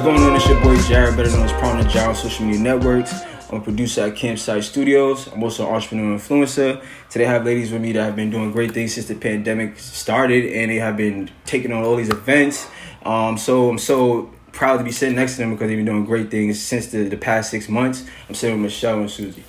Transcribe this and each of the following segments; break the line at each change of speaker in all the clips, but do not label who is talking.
What's going on? It's your boy Jared, better known as Prominent Jared on social media networks. I'm a producer at Campsite Studios. I'm also an entrepreneur influencer. Today I have ladies with me that have been doing great things since the pandemic started, and they have been taking on all these events. So I'm so proud to be sitting next to them because they've been doing great things since the past 6 months. I'm sitting with Michelle and Susii.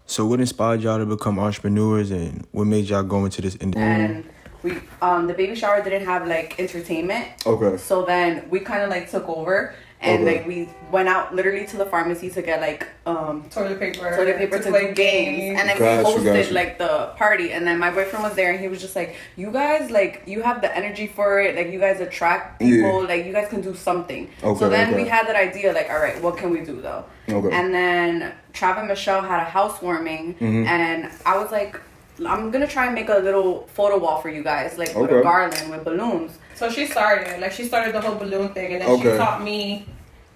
So what inspired y'all to become entrepreneurs, and what made y'all go into this industry?
And we the baby shower didn't have like entertainment.
Okay.
So then we kind of like took over, and like we went out literally to the pharmacy to get like
toilet paper
to play games, and then we hosted like the party. And then my boyfriend was there, and he was just like, "You guys, like, you have the energy for it. Like, you guys attract people. Like, you guys can do something."
Okay,
so then we had that idea, like, all right, what can we do though?
Okay.
And then Trav and Michelle had a housewarming, and I was like, I'm gonna try and make a little photo wall for you guys, like with a garland with balloons.
So she started the whole balloon thing, and then she taught me,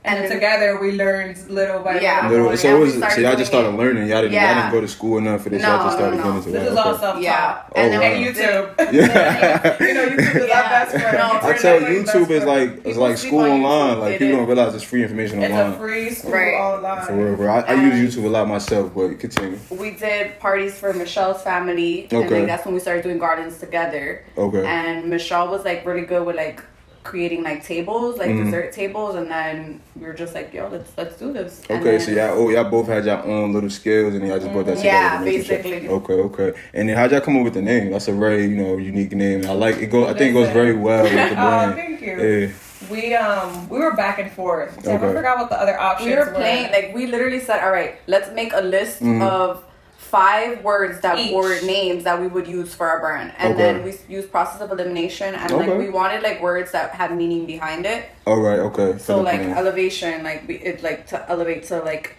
and then together we learned little by little.
So it was. So y'all just started learning. Y'all didn't go to school enough for this. Y'all just started getting into it.
This is all self-taught.
Yeah.
And then YouTube. You know, YouTube is our best friend.
I tell you, YouTube is like school online. Like people don't realize it's free information online.
It's a free school online.
For real, bro. I use YouTube a lot myself, but continue.
We did parties for Michelle's family, and like that's when we started doing gardens together.
Okay.
And Michelle was like really good with like creating like tables, like dessert tables, and then we were just like, yo, let's do this.
Okay, so y'all both had your own little skills, and y'all just brought that together.
Yeah, basically.
Okay. And then how'd y'all come up with the name? That's a very unique name. I like it. I think it goes very well with the brand.
Thank you.
Yeah.
We were back and forth. So I forgot what the other options were.
We were playing, like we literally said, all right, let's make a list of 5 words that were names that we would use for our brand, and then we used process of elimination, and like we wanted like words that had meaning behind it.
All right, okay.
So like elevation, like it's like to elevate, to like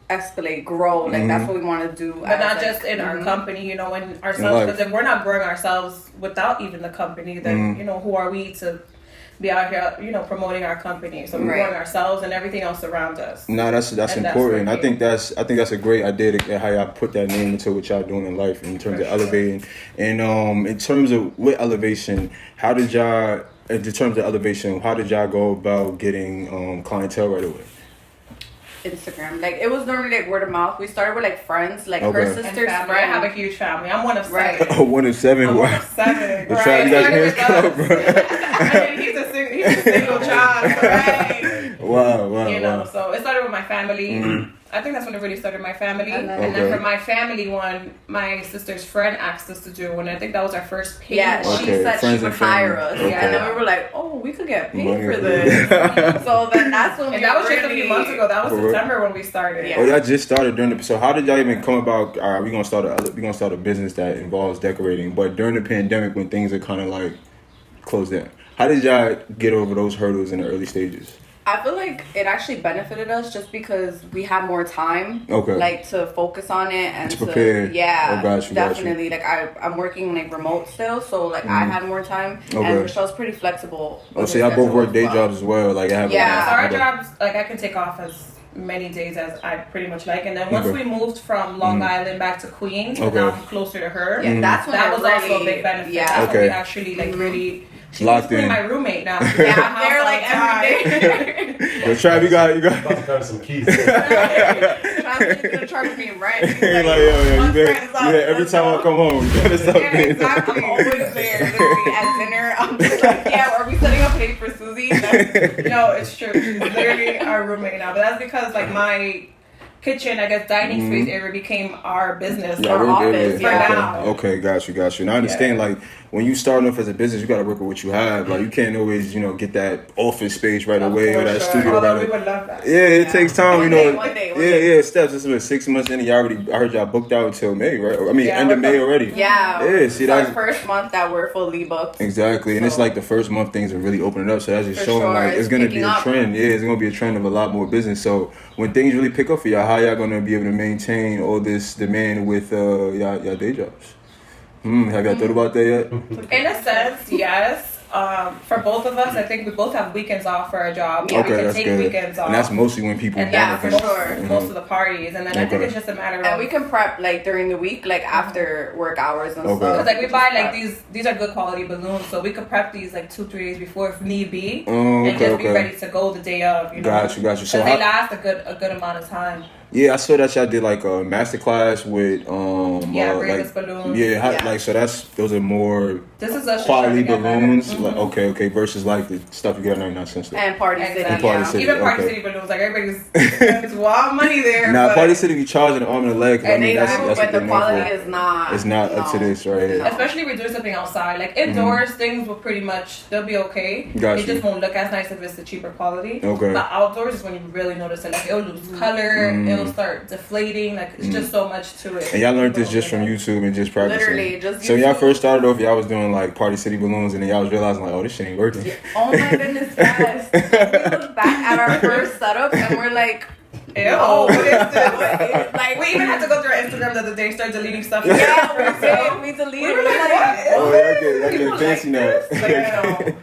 escalate, grow, like that's what we want to do.
But not just in our company, in ourselves, because if we're not growing ourselves without even the company, then who are we to be out here, promoting our company? So we're growing ourselves and everything else around us.
No, that's important. I think that's a great idea to get how y'all put that name into what y'all doing in life in terms of elevating. And in terms of with elevation, how did y'all go about getting clientele right away?
Instagram. Like it was normally like word of mouth. We started with like friends, like her sister's friend.
I have a huge family. I'm one of 7.
Right.
Oh, one of 7.
I'm
wow.
one of 7.
The tribe, you guys hands club, bro.
He's a single child, right?
Wow.
So it started with my family. I think that's when it really started, my family. And then for my family one, my sister's friend asked us to do one. I think that was our first page.
Yeah, she said she would hire us.
Okay.
And then we were like, oh, we could get paid for this. So then that's when
that was just a few months ago. That was September when we started.
Yeah. Oh, y'all just started during the. So how did y'all even come about? All right, we're gonna start a business that involves decorating. But during the pandemic, when things are kind of like closed down, how did y'all get over those hurdles in the early stages?
I feel like it actually benefited us just because we have more time, like to focus on it and
to prepare.
Definitely. Like I'm working like remote still, so like I had more time, and Michelle's pretty flexible.
Oh, so y'all both work day jobs as well, like I have.
So our jobs, like I can take off as many days as I pretty much like, and then once we moved from Long Island back to Queens, and now I'm closer to her.
Yeah, that was
also a big benefit.
Yeah,
that's when we actually like really. She's
locked in.
My roommate now.
Yeah, I'm there like every day.
Yo, Trav, you got.
About to cut some keys.
Trav's gonna charge me rent.
Like, yo, you every time I come home, you gotta stop being.
Exactly. I'm always there. Literally at dinner, I'm just like, are we setting up a page for Susii?
No, it's true. She's literally our roommate now. But that's because like my kitchen, I guess, dining space area became our business, our office for now.
Okay, got you. And I understand, like, when you start off as a business, you got to work with what you have. Like, you can't always, get that office space right away or that studio right away.
We would love that.
Yeah, it takes time,
One day.
Steps. This is 6 months in, I heard y'all booked out until May, right? I mean, end of May already.
Yeah.
Yeah, see, that's
our first month that we're fully booked.
Exactly, and it's like the first month things are really opening up, so that's just showing like it's going to be a trend. Yeah, it's going to be a trend of a lot more business. So when things really pick up for y'all, how y'all going to be able to maintain all this demand with y'all day jobs? Have y'all thought about that yet?
In a sense, yes. for both of us, I think we both have weekends off for our job.
Okay,
we can
that's
take
good.
weekends off.
And that's mostly when people
for
sure.
most of the parties. And then I think it's just a matter of...
And we can prep like during the week, like after work hours and stuff.
Because like we buy like these are good quality balloons, so we could prep these like 2-3 days before if need be, and just be ready to go the day of. You know?
Got you. So
they last a good amount of time.
Yeah, I saw that y'all did like a master class with
braidless balloons.
Like so those are more
this is a
quality balloons. Like, okay, versus like the stuff you get at 99 cents.
And Party City.
Even Party City balloons, like everybody's spends wild money there.
Nah, Party City be charging an arm and a leg.
And that's but the quality is not.
It's not up to this right here.
Especially if we're doing something outside, like indoors, things will pretty much they'll be okay. It just won't look as nice if it's the cheaper quality.
Okay.
But outdoors is when you really notice it. Like it'll lose color, it'll start deflating. Like it's just so much to it.
And y'all learned this just from YouTube and just practicing.
Literally, just
so y'all first started off, y'all was doing like Party City balloons, and then y'all was realizing like, oh, this shit ain't working.
Oh my goodness, yes. We look back at our first setup and we're like,
ew, what is
this?
Like we even had to go through our Instagram the other day and start deleting stuff.
Yeah, we deleted. We were like,
oh, y'all get fancy now.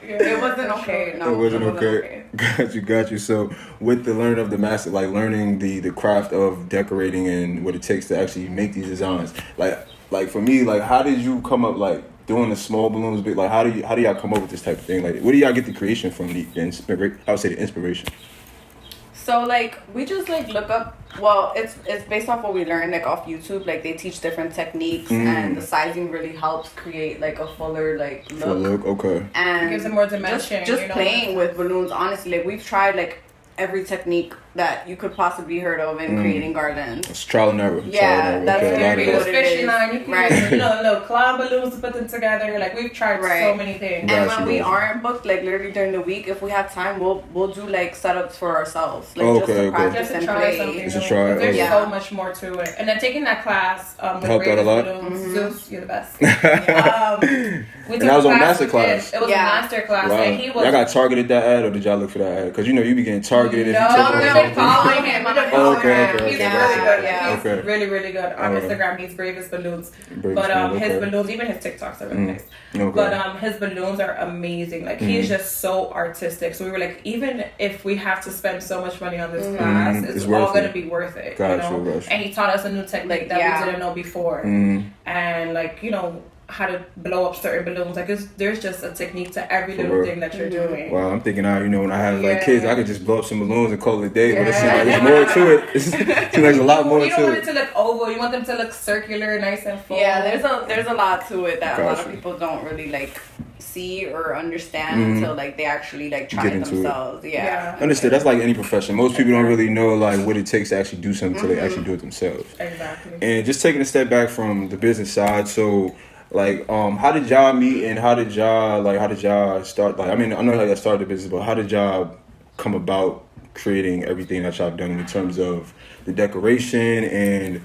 It wasn't okay. No,
it wasn't okay. Got you. So with the learning of the master, like learning the craft of decorating and what it takes to actually make these designs, like for me, like how did you come up like doing the small balloons big? Like how do y'all come up with this type of thing? Like where do y'all get the creation from? I would say the inspiration.
So like we just like look up. Well, it's based off what we learned like off YouTube. Like they teach different techniques, and the sizing really helps create like a fuller like look.
Full look, okay.
And
it gives it more dimension.
Just playing with balloons. Honestly, like we've tried like every technique that you could possibly heard of in creating gardens.
It's trial and error.
Yeah, that's
very what it is.
Right.
You know, little clown balloons to put them together. Like we've tried so many things.
And when we aren't booked, like literally during the week, if we have time, we'll do like setups for ourselves, like just to practice and play.
Just to try.
There's so much more to it. And then taking that class with
helped out a lot.
Zeus, you're the best.
And that was on master class.
It was a master class, and he was.
Y'all got targeted that ad, or did y'all look for that ad? Because you know you be getting targeted.
No, following him.
Okay.
He's really good. He's really, really good. On Instagram, he's Bravest Balloons. But his balloons, even his TikToks are really nice. But his balloons are amazing. Like he's just so artistic. So we were like, even if we have to spend so much money on this class, it's all going to be worth it.
Gotcha.
And he taught us a new technique that we didn't know before. And like, you know, how to blow up certain balloons. Like there's just a technique to every little thing that you're doing.
Wow, I'm thinking now, you know, when I have like kids, I could just blow up some balloons and call it a day. But it seems like there's more to it. It seems like there's a lot more to it.
You don't want it to look oval. You want them to look circular, nice and full.
Yeah, there's a lot to it that a lot of people don't really like see or understand until like they actually like try it themselves. Yeah.
Understood. That's like any profession. Most people don't really know like what it takes to actually do something until they actually do it themselves.
Exactly.
And just taking a step back from the business side, so like how did y'all meet and how did y'all start? Like I mean, I know how y'all started the business, but how did y'all come about creating everything that y'all done in terms of the decoration and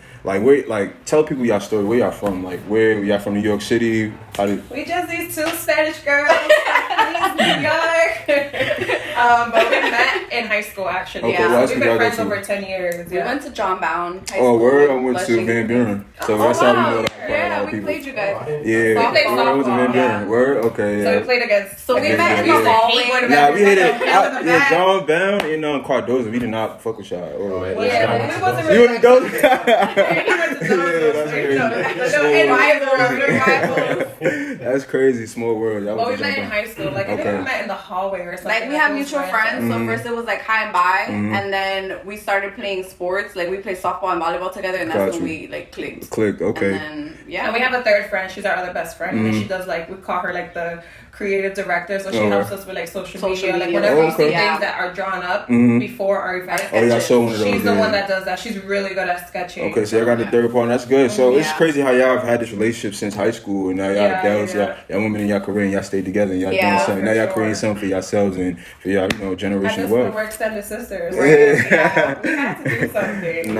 tell people y'all story, where y'all from, like where y'all from, New York City?
We just these two Spanish girls from New York. But we met in high school actually.
Okay,
we've been friends over 10 years.
We went to John Bound High
School.
Oh,
word! I went to Van Buren. So that's how we know that.
Yeah, we played you guys.
Yeah,
we played softball.
I was in Van Buren. Word? Okay, yeah.
So we played against.
So we met in the hallway.
Nah, we hit it. Yeah, John Bound and Cardozo. We did not fuck with y'all.
Yeah, we wasn't
really. You went to those? That's crazy. Small world.
Well, we met in high school. Like I think we met in the hallway or something.
Like we have mutual friends. So first it was like hi and bye, and then we started playing sports. Like we played softball and volleyball together, and that's when we like clicked.
Okay.
And then,
and we have a third friend. She's our other best friend, and she does like we call her like the creative director, so she helps us with like social media. Like whenever we see things that are drawn up before our event, she's the one that does that. She's really good at sketching.
Okay, so y'all got the third partner. That's good. So it's crazy how y'all have had this relationship since high school, and now y'all girls, y'all women in y'all career, and y'all stayed together, and y'all doing something. Now y'all creating something for yourselves and for y'all, generational wealth.
We're extended sisters. We had to do something.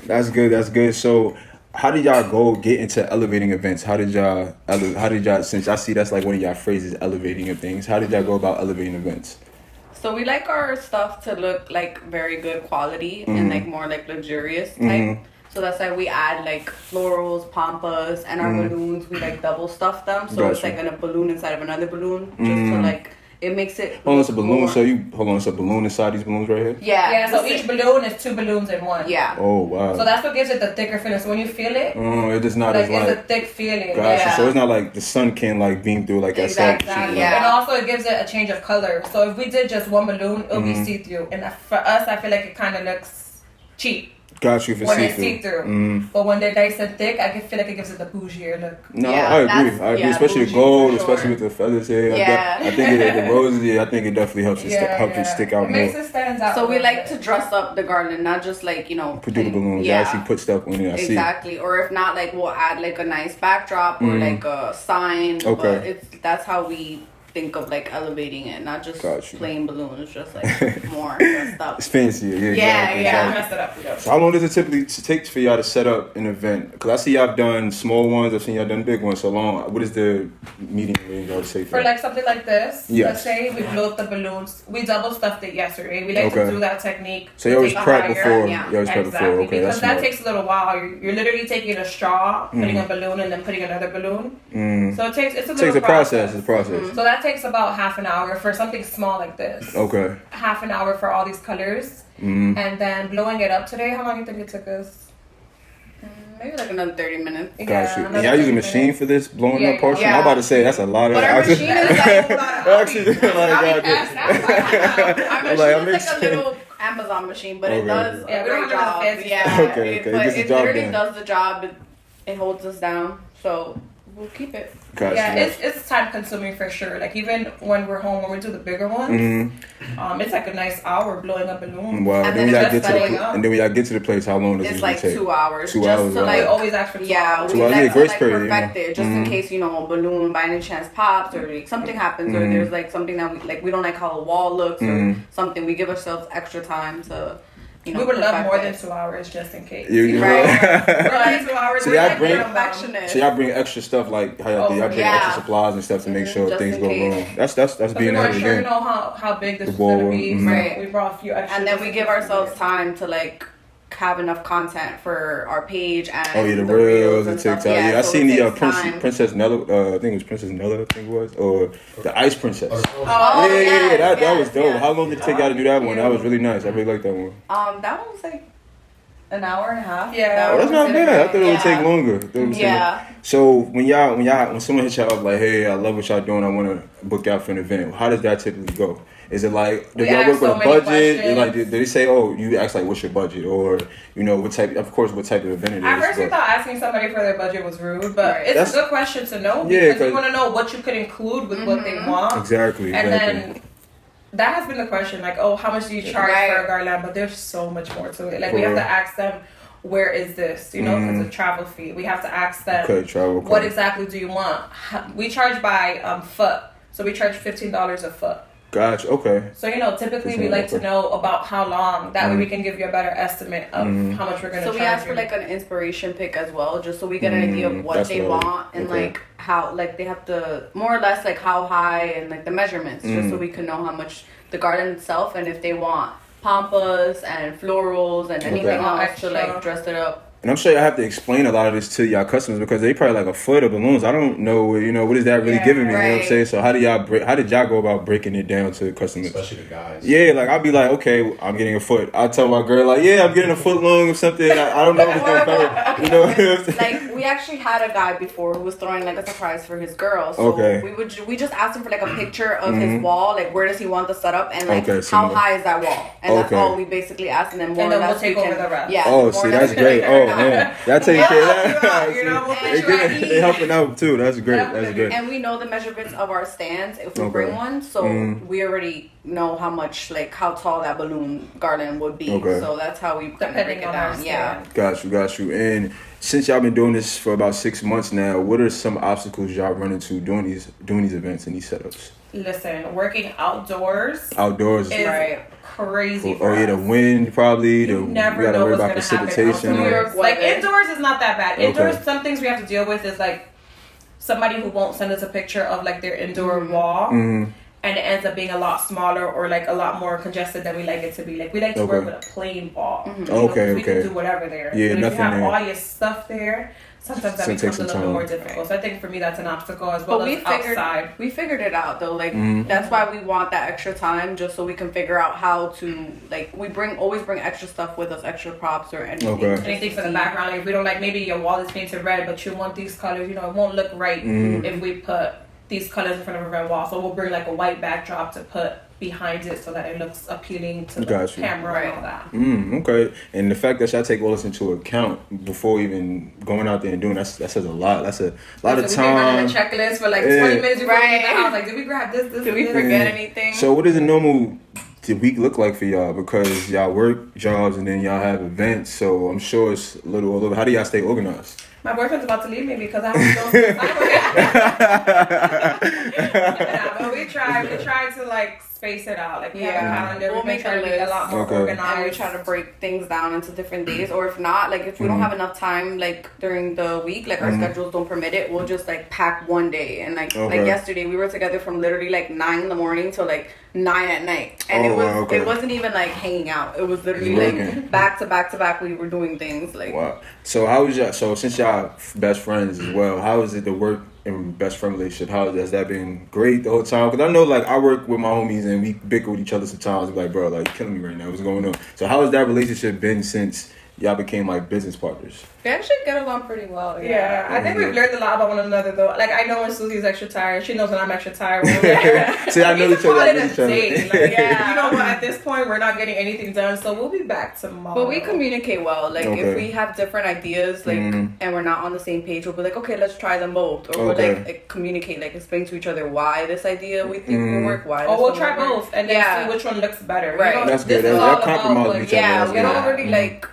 That's good. That's good. So how did y'all get into elevating events? How did y'all, since I see that's like one of y'all phrases, elevating of things, how did y'all go about elevating events?
So we like our stuff to look like very good quality and like more like luxurious type. So that's why we add like florals, pampas, and our balloons. We like double stuff them, so it's like in a balloon inside of another balloon, just to like it makes it.
Hold on, it's a balloon. More. So it's a balloon inside these balloons right here.
Yeah. So each balloon is 2 balloons in one.
Yeah.
Oh wow.
So that's what gives it the thicker feeling. So when you feel it,
it is not
like
as
it's a thick feeling.
Gotcha. Yeah. So it's not like the sun can like beam through like that.
Exactly. And also it gives it a change of color. So if we did just one balloon, it'll be see through. And for us, I feel like it kind of looks cheap.
Got you for
when it's see-through. But when they're nice and thick, I feel like it gives it the bougier look.
No, I agree. Especially the gold, especially with the feathers here. I think the roses, I think it definitely helps it stick out more.
It makes it stand out.
So we like to dress up the garland, not just like,
put the balloons. Actually put stuff on it. I see.
Exactly. Or if not, like we'll add like a nice backdrop or like a sign.
Okay.
But that's how we think of like elevating it, not just plain balloons, just like more stuff.
It's fancy,
exactly. Mess it up.
So how long does it typically take for y'all to set up an event? Because I see y'all have done small ones, I've seen y'all done big ones. So long, what is the medium range y'all say
for like something like this?
Yes.
Let's say we blew up the balloons. We double stuffed it yesterday. We like to do that technique.
So you always prep before. Okay,
because
that's
that takes a little while. You're literally taking a straw, putting a balloon, and then putting another balloon. So it takes a
process.
So that takes about half an hour for something small like this.
Okay.
Half an hour for all these colors. And then blowing it up today, how long do you think it took us?
Maybe like another 30 minutes.
Got you. And y'all use a machine for this blowing up portion? I'm about to say that's a lot of...
But our machine is like...
Our machine is
like a little Amazon machine, but it does a great job. It literally does the job. It holds us down. So... we'll keep it.
It's time consuming for sure. Like even when we're home, when we do the bigger ones, it's like a nice hour blowing up balloons.
Wow. And then when y'all get to the place, how long does it usually take?
It's like 2 hours.
2 hours.
So
like always ask for 2 hours.
We like to perfect it, just in case a balloon by any chance pops or like something happens or there's like something that we don't like how the wall looks or something. We give ourselves extra time to. We
would love more than 2 hours just in case.
Right.
2 hours.
So y'all bring extra stuff like how y'all bring extra supplies and stuff to make sure things go wrong. That's being ahead of the game.
We know how big this is gonna be.
Right.
We brought a few extra.
And then we give ourselves time to like have enough content for our page and
the reels and TikTok. I
so
seen the Princess Nella. I think it was Princess Nella. Or the Ice Princess. That was dope. How long did it take y'all to do that one? That was really nice. I really like that one.
That one was like
an hour and a half.
That's not bad. I thought it would take longer. So when someone hits y'all up like, hey, I love what y'all doing, I want to book out for an event, how does that typically go? Is it like, do y'all work with a budget? Like, did they say, you ask like, what's your budget? Or, what type of event it is?
I first thought asking somebody for their budget was rude, but it's a good question to know because you want to know what you could include with what they want.
Exactly.
And then that has been the question, like, how much do you charge for a garland? But there's so much more to it. Like, we have to ask them, where is this? Because of travel fee. We have to ask them, what exactly do you want? We charge by foot. So we charge $15 a foot.
Gotcha. Okay.
So typically we like to know about how long. That way we can give you a better estimate of how much we're gonna charge.
So we ask for like an inspiration pic as well, just so we get an idea of what they want and like how they have to more or less like how high and like the measurements, just so we can know how much the garden itself and if they want pampas and florals and anything else to like dress it up.
And I'm sure y'all have to explain a lot of this to y'all customers because they probably like a foot of balloons. I don't know, what is that really giving me? You know what I'm saying? So how did y'all go about breaking it down to customers?
Especially the guys.
Yeah, like I'll be like, okay, I'm getting a foot. I'll tell my girl like, I'm getting a foot long or something. I don't know if it's gonna cover.
Like we actually had a guy before who was throwing like a surprise for his girl. So we just asked him for like a picture of his wall, like where does he want the setup and like how high is that wall? And that's all we basically asked him. And then
we'll take over the rest.
Yeah.
Oh, see, that's great. Oh man, y'all taking care of that. They helping out too. That's great. That's great.
And we know the measurements of our stands if we bring one, so we already know how much how tall that balloon garland would be. Okay. So that's how we kind of break it down. Yeah.
Got you. And since y'all been doing this for about 6 months now, what are some obstacles y'all run into doing these events and these setups?
Listen, working outdoors.
Outdoors
is crazy.
The wind probably.
You never know what's going to happen. Like indoors is not that bad. Indoors, some things we have to deal with is like somebody who won't send us a picture of like their indoor wall. And and it ends up being a lot smaller or like a lot more congested than we like it to be. Like we like to work with a plain wall.
Mm-hmm.
You know,
Okay.
we can do whatever there.
Yeah,
but if
nothing
you have
there.
all your stuff there, sometimes that becomes a little bit more difficult. So I think for me that's an obstacle as well as outside.
We figured it out though. Like that's why we want that extra time, just so we can figure out how to like we always bring extra stuff with us, extra props or anything.
Okay.
Anything for the background. Like if we don't like maybe your wall is painted red, but you want these colors. You know, it won't look right if we put these colors in front of a red wall. So we'll bring like a white backdrop to put behind it so that it looks appealing to the camera and all that.
Okay. And the fact that y'all take all this into account before even going out there and doing that says a lot. That's a lot of time.
We've been running a checklist for like 20 minutes before we leave the house. Like, did we grab this?
Did we forget anything?
So what does a normal week look like for y'all? Because y'all work jobs and then y'all have events. So I'm sure it's a little. How do y'all stay organized?
My boyfriend's about to leave me because I have to go. But we try to like space it out. Like we have a calendar.
We'll make
a list. A lot more organized.
And we try to break things down into different days. Or if not, like if we don't have enough time, like during the week, like our schedules don't permit it, we'll just like pack one day. And like yesterday, we were together from literally like 9 in the morning till like 9 at night, and it wasn't even like hanging out. It was literally like back to back. We were doing things like.
Wow. So how was y'all? So since y'all best friends as well, how is it to work in best friend relationship? How has that been great the whole time? Because I know like I work with my homies and we bicker with each other sometimes. Like, bro, like killing me right now. What's going on? So how has that relationship been since y'all became like business partners?
We actually get along pretty well.
Yeah, I think we've learned a lot about one another though. Like I know when Susie's extra tired, she knows when I'm extra tired.
See, I know each other.
Like, you know what? At this point, we're not getting anything done, so we'll be back tomorrow.
But we communicate well. Like if we have different ideas, like and we're not on the same page, we'll be like, okay, let's try them both, or we'll like communicate, like explain to each other why this idea we think will work. Why?
Or we'll try both and then see which one looks better.
Right.
You know,
that's good. That compromise each other.
Yeah, we don't really like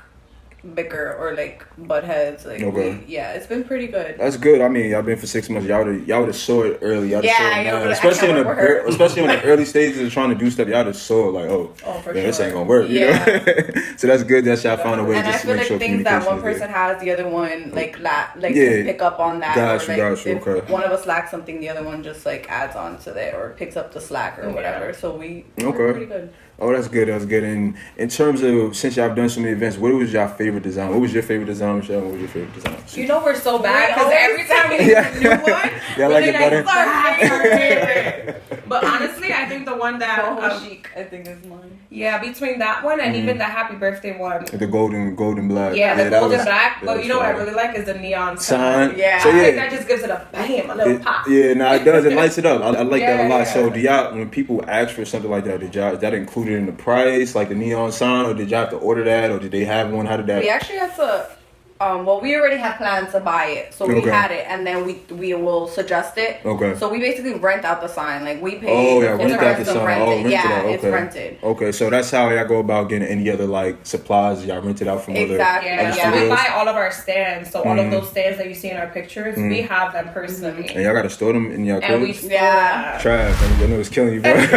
bicker or like butt heads. Like it's been pretty good.
That's good. I mean, y'all been for 6 months. Y'all would have saw it early. Y'all saw it now. Especially in the early stages of trying to do stuff. Y'all just saw it like, this ain't gonna work. You know? So that's good that y'all found a way just to make sure communication is there.
And I feel like things that one person has, the other one can pick up on that.
Gotcha.
If one of us lacks something, the other one just like adds on to that or picks up the slack or whatever. So we're pretty good.
Oh, that's good. And in terms of, since y'all have done so many events, what was your favorite design? What was your favorite design, Michelle? What was your favorite design?
You know we're so bad because every time we get a new one,
like it better.
But honestly, I think the one that
chic, I think is mine.
Yeah, between that one and even the happy birthday one.
The golden black.
Yeah, the golden black. But you know what I really like is the neon sign.
Yeah.
So I think that just gives it a bam, a little pop.
Yeah, it does. It lights it up. I like that a lot. So do y'all, when people ask for something like that, is that included in the price, like the neon sign, or did y'all have to order that, or did they have one? How did that?
We actually had to. We already had plans to buy it, so we had it, and then we will suggest it.
Okay.
So we basically rent out the sign, like we pay.
Rent out the sign.
It's rented.
Okay, so that's how y'all go about getting any other like supplies. Y'all rent it out from other.
Yeah. We buy all of our stands, so all of those stands that you see in our pictures, we have them personally.
And y'all gotta store them in your crib.
And we store them.
Trash. I know it's killing you, bro.
It's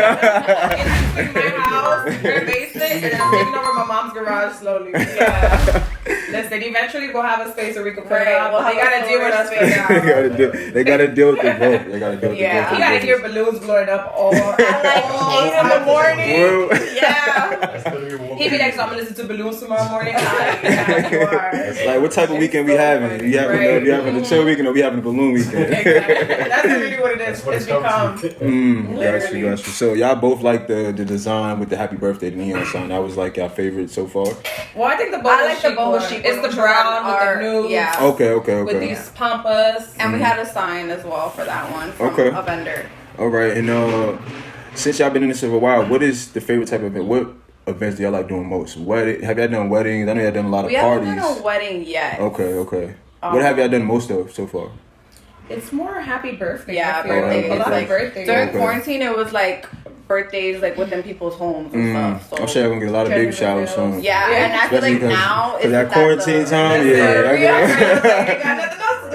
between my house, her basement, and then I'm taking over my mom's garage slowly. Yeah. Listen, eventually we'll have a space where we can put it out, but they gotta deal with us for now.
They gotta deal with the vote.
You gotta hear balloons blowing up all at like 8 in the morning. Yeah. He be like, so I'm gonna listen to balloons tomorrow morning.
Like, what type of weekend we having? We having a chill weekend or we having a balloon weekend?
Exactly. That's really what it is. It's become.
Got you. So y'all both like the design with the happy birthday neon sign. That was like your favorite so far?
Well, I think the boho chic. It's the brown with the nude.
Yeah.
Okay.
With these pampas.
And we had a sign as well for that one from a vendor.
All right. And since y'all been in this for a while, what is the favorite type of event? What events do y'all like doing most? Have y'all done weddings? I know y'all done a lot of parties.
We haven't done a wedding yet.
Okay. What have y'all done most of so far?
It's more happy birthday.
Yeah, birthday.
A lot of birthdays.
During quarantine, it was like birthdays like within people's homes and stuff. So
I'm sure I'm gonna get a lot of baby showers soon.
Yeah, and I feel like now
is that quarantine time.
Yeah.
Got nothing else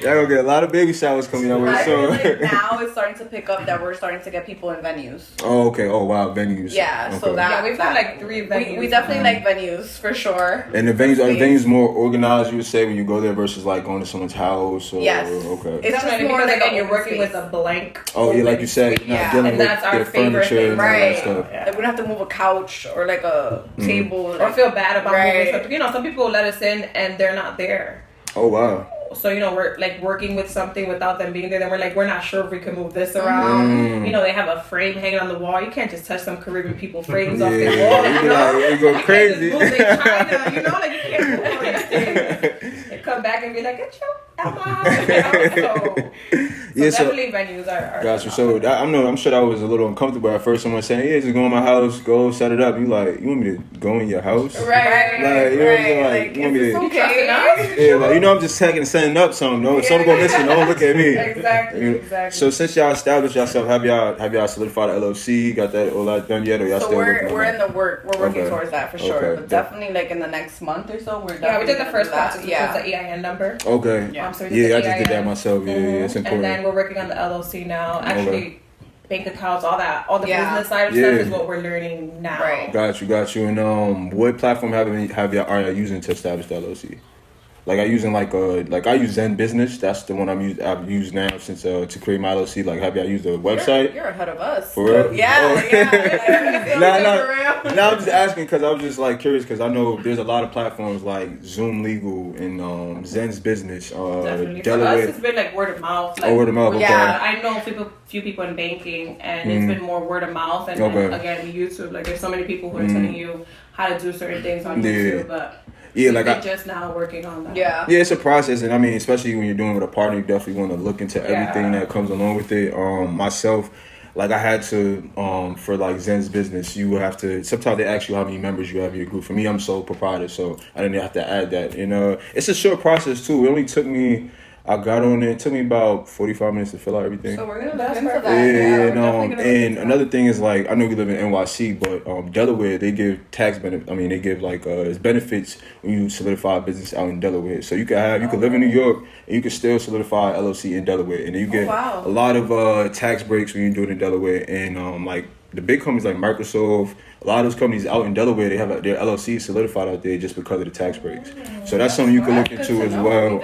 Y'all gonna get a lot of baby showers coming out with.
I
So
feel like now it's starting to pick up that we're starting to get people in venues.
Oh, okay. Oh, wow. Venues.
Yeah,
Okay.
so that
we've had like 3 venues.
We definitely like venues for sure.
And the venues more organized, you would say, when you go there versus like going to someone's house. Or,
Yes.
Okay.
It's
definitely
more
because
like
again, you're working with a blank.
Oh yeah, like you said, you're not dealing
and
with
that's our
their
favorite
furniture
thing,
and all that
right?
stuff.
Yeah.
Like we don't have to move a couch or like a table
Or feel bad about moving stuff.
Right.
You know, some people let us in and they're not there.
Oh wow.
So, you know, we're like working with something without them being there. Then we're not sure if we can move this around. You know, they have a frame hanging on the wall. You can't just touch some Caribbean people frames off their wall.
You be like, it go crazy.
You can't just move their China, you know, like you can't move all these things. They come back and be like, get you out my house. So definitely venues are
Gotcha. So I'm sure that was a little uncomfortable at first. Someone saying, "Yeah, just go in my house, go set it up." You like, you want me to go in your house?
Right.
Like, you know what I'm saying? Like, you want me to?
Okay.
Yeah, like, you know, I'm just setting up something. No, something go missing. Don't look at me.
Exactly.
So since y'all established yourself, have y'all solidified the LLC? Got that all that done yet, or y'all
So
still working on
we're
that?
in the work. We're working
Okay.
towards that for sure.
Okay.
But definitely like in the next month or so, we're
Yeah, we did the
definitely
first
gonna do
process,
that.
which was the EIN number.
Okay.
Yeah.
So we did
Yeah,
the
I just did that
EIN.
myself. Yeah, it's important.
And then we're working on the LLC now. Actually, bank accounts, all that, all the business side of
Yeah.
stuff is what we're learning now.
Right.
Got you. And what platform are y'all using to establish the LLC? Like I use Zen Business. That's the one I've used now since to create my LLC. Like, have y'all used the website?
You're ahead of us.
For real?
Yeah.
Now I'm just asking because I was just like curious because I know there's a lot of platforms like Zoom Legal and Zen's Business.
Definitely. For
Delaware.
us, it's been like word of mouth. Like,
Word of mouth. Okay.
Yeah, I know few people in banking, and it's been more word of mouth. And then, again, YouTube. Like, there's so many people who are telling you how to do certain things on YouTube, but.
Yeah,
like we're just now working on that.
Yeah,
it's a process, and I mean, especially when you're doing it with a partner, you definitely want to look into everything that comes along with it. Myself, like I had to for like Zen's Business, you would have to. Sometimes they ask you how many members you have in your group. For me, I'm sole proprietor, so I didn't have to add that. And it's a short process too. It only took me. I got on there. It took me about 45 minutes to fill out everything.
So we're gonna look into that.
And another thing is like I know we live in NYC, but Delaware they give tax benefit. I mean they give like it's benefits when you solidify a business out in Delaware. So you could live in New York and you could still solidify LLC in Delaware, and then you get a lot of tax breaks when you do it in Delaware. And like the big companies like Microsoft. A lot of those companies out in Delaware, they have their LLC solidified out there just because of the tax breaks. So that's something you can look into as well.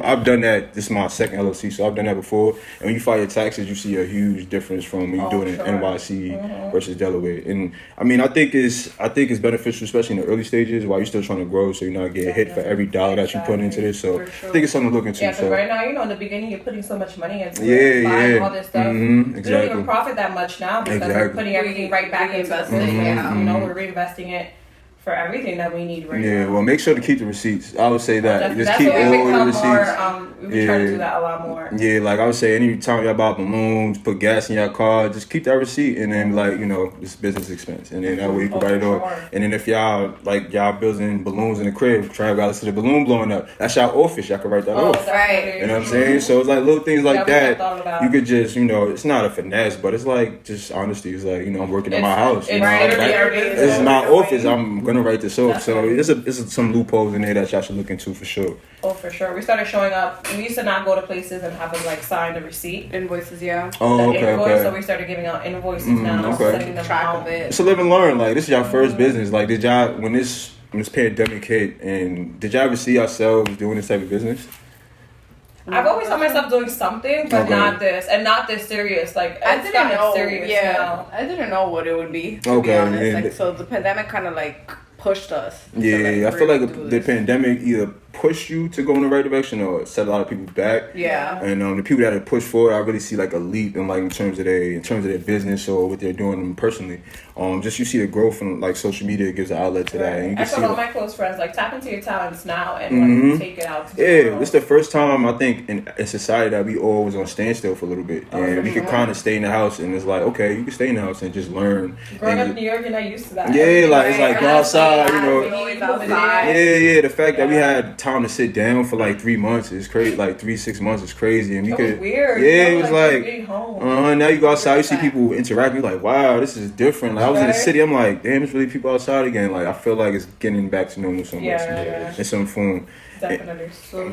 I've done that. This is my second LLC, so I've done that before. And when you file your taxes, you see a huge difference from when you do it in NYC versus Delaware. And I mean, I think it's beneficial, especially in the early stages while you're still trying to grow, so you're not getting hit for every dollar that you put into this. So I think it's something to look into.
Yeah, because right now, in the beginning, you're putting so much money into
buying
all this stuff.
Exactly.
We don't even profit that much now because we're putting everything right back into the business. We're reinvesting it for everything that we need right now.
Yeah, well, make sure to keep the receipts. I would say that. Just
that's
keep
what
all
we
the receipts.
We try to do that a lot more.
Yeah, like I would say, anytime y'all buy balloons, put gas in your car, just keep that receipt, and then it's business expense, and then that way you can write it off. And then if y'all building balloons in the crib, try to see the balloon blowing up. That's y'all office. Y'all can write that off.
Right.
You know what I'm saying? So it's like little things like that. You could just, it's not a finesse, but it's like just honesty. It's like I'm working in my house. It's my office. I'm gonna write this off. So there's some loopholes in there that y'all should look into for sure.
Oh, for sure. We started showing up. We used to not go to places and have them sign the receipt.
Invoices, yeah.
Oh, okay.
So we started giving out invoices now, setting them
track
out.
of it.
It's a live and learn. Like, this is your first business. Like, did y'all, when this pandemic hit, and did y'all ever see yourselves doing this type of business?
I've always saw myself doing something, but not this, and not this serious. Like,
I didn't know.
Serious
now. I didn't know what it would be. To be honest. So the pandemic kind of pushed us.
I feel like the pandemic either pushed you to go in the right direction or set a lot of people back.
Yeah.
And the people that have pushed forward, I really see a leap in terms of their business or what they're doing personally. Just you see the growth from social media gives an outlet to that. And you can
I told all my close friends tap into your talents now and take it out.
It's the first time I think in society that we all was on standstill for a little bit, and we could kind of stay in the house, and it's like, okay, you can stay in the house and just learn.
Growing up in New York, you're not used to that.
Yeah, it's go outside,
outside.
The fact that we had time to sit down for like 3 months. It's crazy. Like 6 months is crazy. And
it was weird.
Yeah, it was like now you go outside, you see people interact. You're like, wow, this is different. Like I was in the city. I'm like, damn, it's really people outside again. Like I feel like it's getting back to normal so much in some form.
Definitely.
So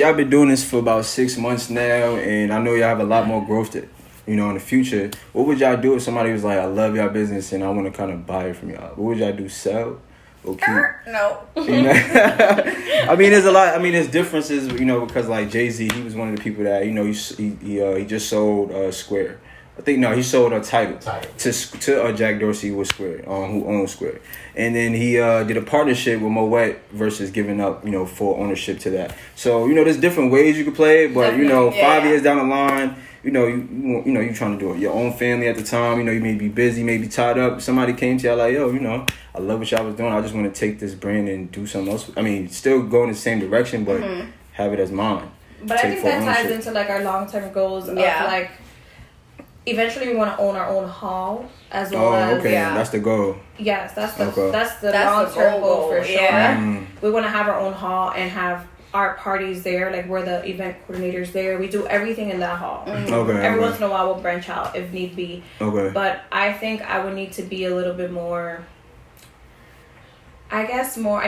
y'all been doing this for about 6 months now, and I know y'all have a lot more growth that, in the future. What would y'all do if somebody was like, I love y'all business and I want to kind of buy it from y'all? What would y'all do? Sell? Okay.
No.
I mean, there's a lot. I mean, there's differences, because like Jay-Z, he was one of the people that, he just sold Square. I think he sold a title to Jack Dorsey with Square, who owns Square, and then he did a partnership with Moet versus giving up, full ownership to that. So there's different ways you could play it, but 5 years down the line, you trying to do it. Your own family at the time, you may be busy, maybe tied up. Somebody came to you like, yo, I love what y'all was doing. I just want to take this brand and do something else. I mean, still go in the same direction, but have it as mine.
But I think that ties into like our long-term goals of like. Eventually, we want to own our own hall as well as.
Okay, that's the goal.
Yes, that's the long-term goal for sure. Yeah. We want to have our own hall and have art parties there. Like we're the event coordinators there. We do everything in that hall. Every once in a while, we'll branch out if need be. Okay. But I think I would need to be a little bit more. I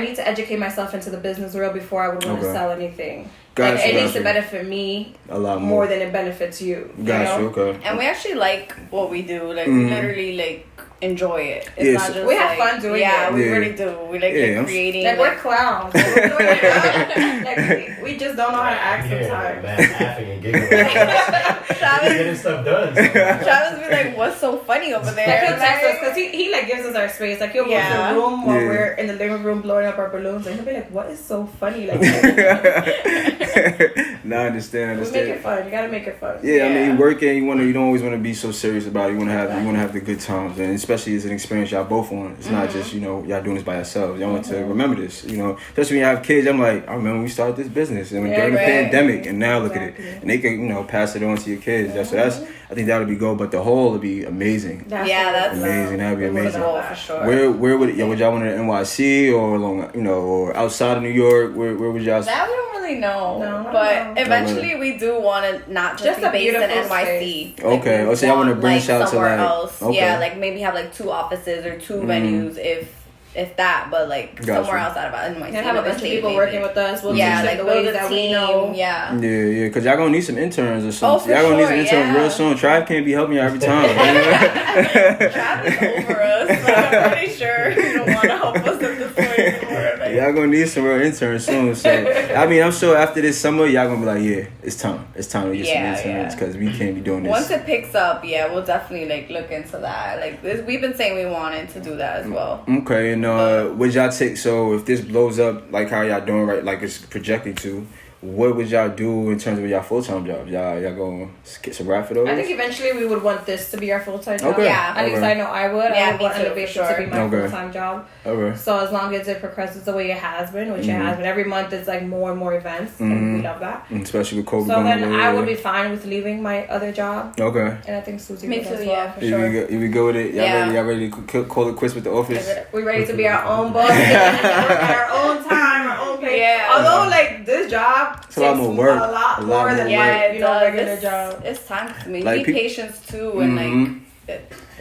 need to educate myself into the business world before I would want to sell anything. Gotcha, it needs to benefit me
a lot
more than it benefits you.
Gotcha, okay.
And we actually like what we do. Like we literally enjoy it. It's not just
we have fun doing it.
Yeah, we really do. We like creating.
Like we're clowns. Like, we're doing it. Like we just don't know how to act sometimes.
Laughing and giggling. Getting stuff done.
Travis be like, "What's so funny over there?"
Like he'll text us because he gives us our space. Like he'll go to the room while we're in the living room blowing up our balloons, and he'll be like, "What is so funny?" Like.
No, I understand.
We make it fun. You gotta make it fun.
Yeah, I mean, working, you don't always want to be so serious about it. You want to have the good times, and especially as an experience y'all both want. It's not just y'all doing this by yourselves. Y'all want to remember this. Especially when you have kids. I'm like, I remember when we started this business and during the pandemic, and now look at it, and they can pass it on to your kids. I think that would be gold, but the whole would be amazing.
That's
amazing. That would be amazing.
For sure.
Where would y'all want it in NYC or along or outside of New York? Where would y'all?
That we don't really know, but eventually we do want to not just be based in NYC.
Okay, so y'all want to branch out to
somewhere else. Okay. Yeah, like maybe have like 2 offices or 2 venues if that, but like somewhere outside of NYC.
And have a bunch of people working with us. We'll teach them the ways that we know.
Yeah,
because y'all gonna need some interns or something. Y'all gonna need some interns real soon. Trav can't be helping y'all every time.
Trav is over us. Like, I'm pretty sure you don't want to help us at this point anymore. Like,
y'all gonna need some real interns soon. So I mean, I'm sure after this summer, y'all gonna be like, yeah, it's time to get some interns because we can't be doing this.
Once it picks up, we'll definitely like look into that. Like we've been saying we wanted to do that as well.
Okay, and would y'all take, so if this blows up like how y'all doing right, like it's projected to, what would y'all do in terms of y'all full-time jobs? Y'all gonna get some rap for those?
I think eventually we would want this to be our full-time job.
Okay.
Yeah. At least I know I would. I would want Elevation to be my
Okay.
full-time job.
Okay.
So as long as it progresses the way it has been, which it has been, every month it's like more and more events, and we love that.
Especially with COVID.
So then I would be fine with leaving my other job.
Okay.
And I think Susii
Me
would
too,
as well, for sure.
You be good with it? Y'all ready to call it quits with the office?
We ready to be our own boss and work at our own time, our own pace.
Yeah.
Although like this job
It's a lot more work.
a lot more than regular job.
It's time for me.
Like
You need patience too, and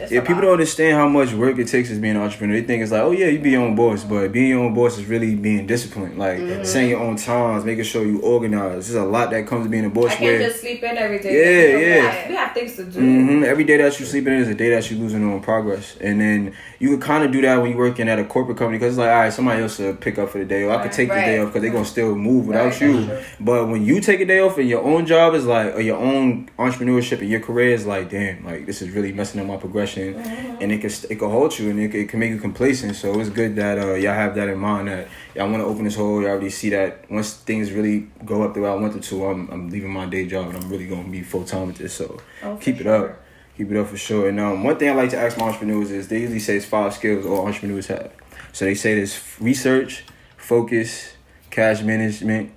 people don't understand how much work it takes as being an entrepreneur. They think it's like, oh yeah, you be your own boss, but being your own boss is really being disciplined, like setting your own times, making sure you organize. There's a lot that comes to being a boss.
I can't just sleep in every day. We have things to do.
Every day that you sleep in is a day that you're losing on progress, and then you can kind of do that when you're working at a corporate company because it's like, all right, somebody else will pick up for the day, or I could take the day off because they're gonna still move without you. But when you take a day off and your own job is like, or your own entrepreneurship and your career is like, damn, like this is really messing up my progression. And it can hold you and it can make you complacent. So it's good that y'all have that in mind, that y'all want to open this hole. Y'all already see that once things really go up the way I want it to, I'm leaving my day job and I'm really gonna be full time with this. So keep it up for sure. And one thing I like to ask my entrepreneurs is they usually say it's 5 skills all entrepreneurs have. So they say there's research, focus, cash management,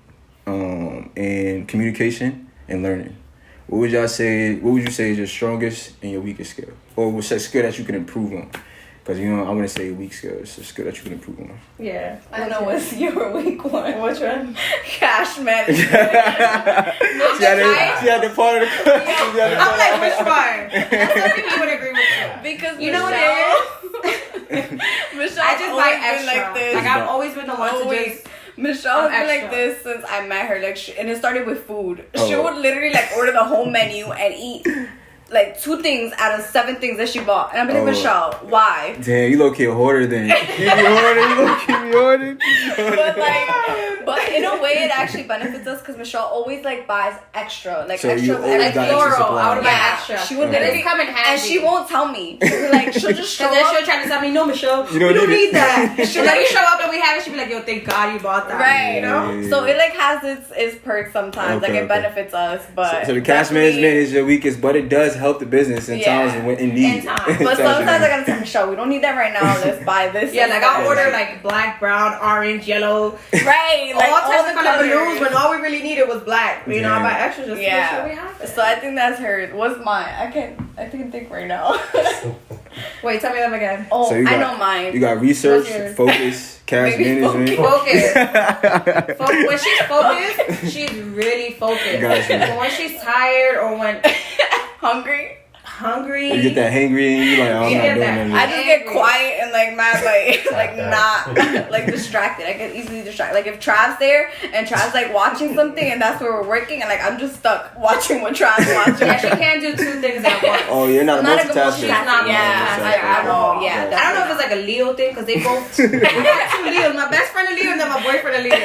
and communication and learning. What would you say is your strongest and your weakest skill? Or what's that skill that you can improve on? Because, you know, I want to say weak skills. It's good that you can improve on.
Yeah.
I know what's your weak one.
Which one?
Cash management.
She had the part of the
I'm like, which one? Some people would agree with you.
Because
you know what it is?
Michelle
I just buy extra.
like this.
Like, I've always been the one to just...
Michelle has been like this since I met her. Like, and it started with food. She would literally like order the whole menu and eat like 2 things out of 7 things that she bought. And I'm like, Michelle, why?
Damn, you low-key a hoarder then. You low-key be hoarding.
But in a way, it actually benefits us because Michelle always like buys extra, like
so
extra,
like floral. I would buy extra.
She would literally
come in handy,
and she won't tell me. Like she'll just show
then
up.
she'll try to tell me, no, Michelle,
you don't
need that. She'll let me show up and we have it. She'll be like, yo, thank God you bought that.
Right.
You know.
So it like has its perks sometimes. Like it benefits us, but
so the cash management is your weakest, but it does help the business in times when in need.
But sometimes I gotta tell Michelle, we don't need that right now. Let's buy this.
Yeah, like I'll order like black, brown, orange, yellow.
Right.
Like all types of color balloons when all we really needed was black. You know, I buy extra just to make sure we have it.
So I think that's hers. What's mine? I can't think right now.
Wait, tell me them again.
Oh, so I know mine.
You got research, focus, cash management.
Focus. When she's focused, she's really focused.
Gotcha.
But when she's tired or when
hungry.
You get that hangry and you like, I'm not doing that.
I just get quiet and like mad, like not like distracted. I get easily distracted. Like if Trav's there and Trav's like watching something and that's where we're working and like I'm just stuck watching what Trav's watching.
Yeah, she can't do 2 things at once.
Oh, you're not a multitasker.
She's not multitasker at all.
Yeah,
I don't know if it's like a Leo thing because they both. We got 2 Leos. My best friend a Leo and then my boyfriend a Leo.